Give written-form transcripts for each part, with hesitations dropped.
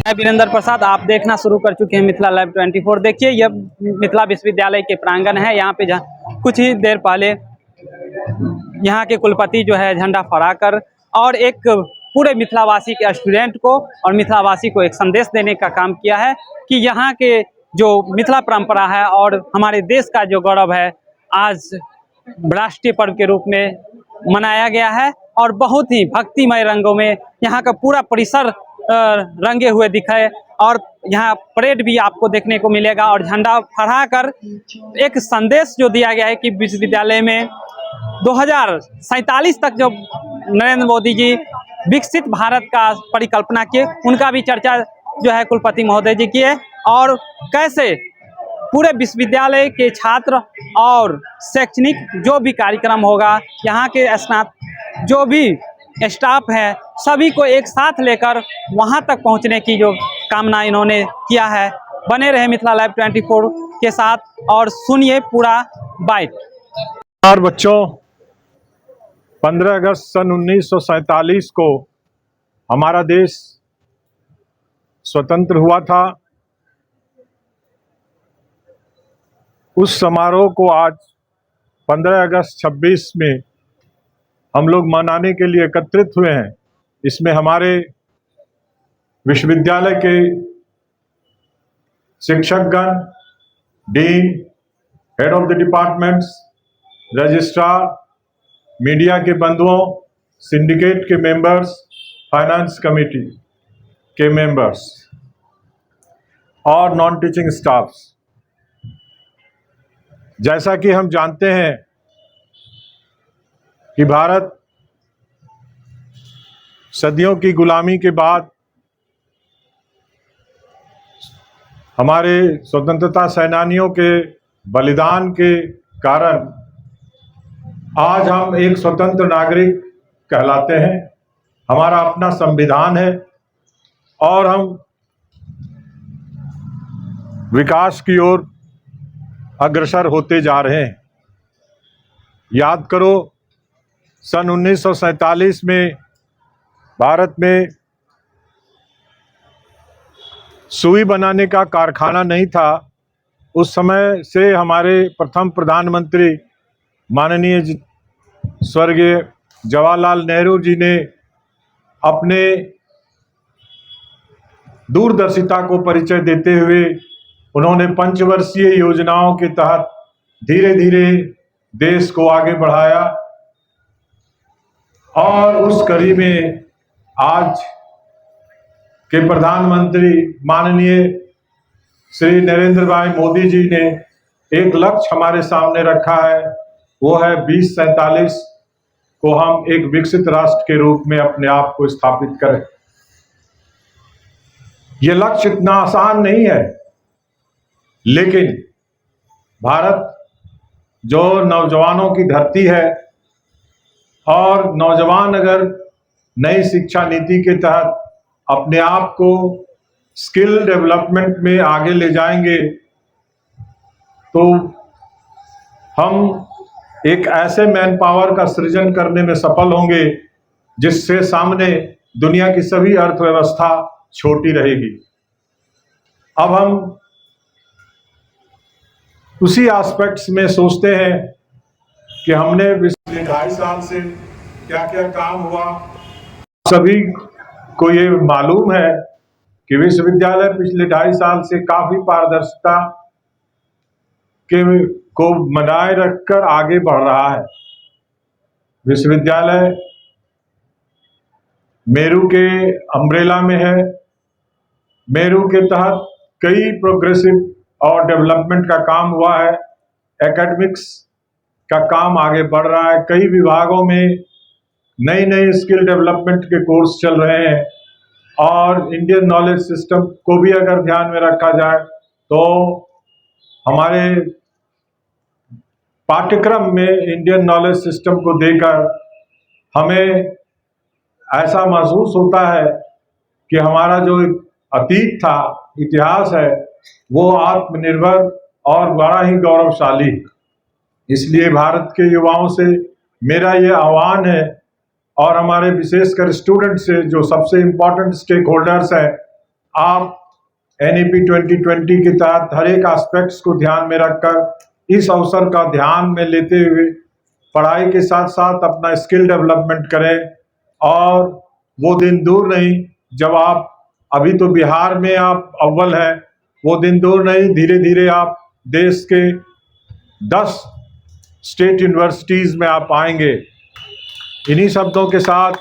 मैं वीरेंद्र प्रसाद, आप देखना शुरू कर चुके हैं मिथिला लाइव 24। देखिए, यह मिथिला विश्वविद्यालय के प्रांगण है। यहाँ पे कुछ ही देर पहले यहाँ के कुलपति जो है झंडा फहराकर और एक पूरे मिथिलावासी के स्टूडेंट को और मिथिलावासी को एक संदेश देने का काम किया है कि यहाँ के जो मिथिला परंपरा है और हमारे देश का जो गौरव है, आज राष्ट्रीय पर्व के रूप में मनाया गया है और बहुत ही भक्तिमय रंगों में यहाँ का पूरा परिसर रंगे हुए दिखे। और यहाँ परेड भी आपको देखने को मिलेगा और झंडा फहराकर एक संदेश जो दिया गया है कि विश्वविद्यालय में 2047 तक जो नरेंद्र मोदी जी विकसित भारत का परिकल्पना किए, उनका भी चर्चा जो है कुलपति महोदय जी किए और कैसे पूरे विश्वविद्यालय के छात्र और शैक्षणिक जो भी कार्यक्रम होगा, यहाँ के स्नातक जो भी स्टाफ है, सभी को एक साथ लेकर वहाँ तक पहुँचने की जो कामना इन्होंने किया है। बने रहे मिथिला लाइव 24 के साथ और सुनिए पूरा बाइट। बच्चों, 15 अगस्त सन 1947 को हमारा देश स्वतंत्र हुआ था। उस समारोह को आज 15 अगस्त 26 में हम लोग मनाने के लिए एकत्रित हुए हैं। इसमें हमारे विश्वविद्यालय के शिक्षकगण, dean, head of the departments, registrar, media के बंधुओं, सिंडिकेट के मेंबर्स, फाइनेंस कमेटी के मेंबर्स और नॉन टीचिंग स्टाफ्स। जैसा कि हम जानते हैं कि भारत सदियों की गुलामी के बाद हमारे स्वतंत्रता सेनानियों के बलिदान के कारण आज हम एक स्वतंत्र नागरिक कहलाते हैं। हमारा अपना संविधान है और हम विकास की ओर अग्रसर होते जा रहे हैं। याद करो, सन 1947 में भारत में सुई बनाने का कारखाना नहीं था। उस समय से हमारे प्रथम प्रधानमंत्री माननीय स्वर्गीय जवाहरलाल नेहरू जी ने अपने दूरदर्शिता को परिचय देते हुए उन्होंने पंचवर्षीय योजनाओं के तहत धीरे धीरे देश को आगे बढ़ाया और उस कड़ी में आज के प्रधानमंत्री माननीय श्री नरेंद्र भाई मोदी जी ने एक लक्ष्य हमारे सामने रखा है। वो है 2047 को हम एक विकसित राष्ट्र के रूप में अपने आप को स्थापित करें। ये लक्ष्य इतना आसान नहीं है, लेकिन भारत जो नौजवानों की धरती है और नौजवान अगर नई शिक्षा नीति के तहत अपने आप को स्किल डेवलपमेंट में आगे ले जाएंगे तो हम एक ऐसे मैन पावर का सृजन करने में सफल होंगे जिससे सामने दुनिया की सभी अर्थव्यवस्था छोटी रहेगी। अब हम उसी एस्पेक्ट्स में सोचते हैं कि हमने पिछले 2.5 साल से क्या क्या काम हुआ। सभी को ये मालूम है कि विश्वविद्यालय पिछले 2.5 साल से काफी पारदर्शिता को बनाए रखकर आगे बढ़ रहा है। विश्वविद्यालय मेरू के अम्ब्रेला में है। मेरू के तहत कई प्रोग्रेसिव और डेवलपमेंट का काम हुआ है। एकेडमिक्स का काम आगे बढ़ रहा है। कई विभागों में नई नई स्किल डेवलपमेंट के कोर्स चल रहे हैं और इंडियन नॉलेज सिस्टम को भी अगर ध्यान में रखा जाए तो हमारे पाठ्यक्रम में इंडियन नॉलेज सिस्टम को देकर हमें ऐसा महसूस होता है कि हमारा जो अतीत था, इतिहास है, वो आत्मनिर्भर और बड़ा ही गौरवशाली। इसलिए भारत के युवाओं से मेरा ये आह्वान है और हमारे विशेषकर स्टूडेंट से, जो सबसे इम्पोर्टेंट स्टेक होल्डर्स हैं, आप NEP 2020 के तहत हर एक एस्पेक्ट्स को ध्यान में रखकर इस अवसर का ध्यान में लेते हुए पढ़ाई के साथ साथ अपना स्किल डेवलपमेंट करें। और वो दिन दूर नहीं जब आप, अभी तो बिहार में आप अव्वल हैं, वो दिन दूर नहीं, धीरे धीरे आप देश के 10 स्टेट यूनिवर्सिटीज़ में आप आएंगे। इन्हीं शब्दों के साथ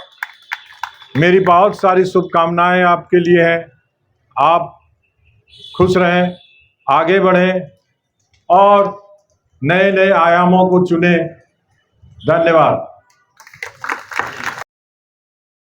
मेरी बहुत सारी शुभकामनाएं आपके लिए हैं। आप खुश रहें, आगे बढ़ें और नए नए आयामों को चुनें। धन्यवाद।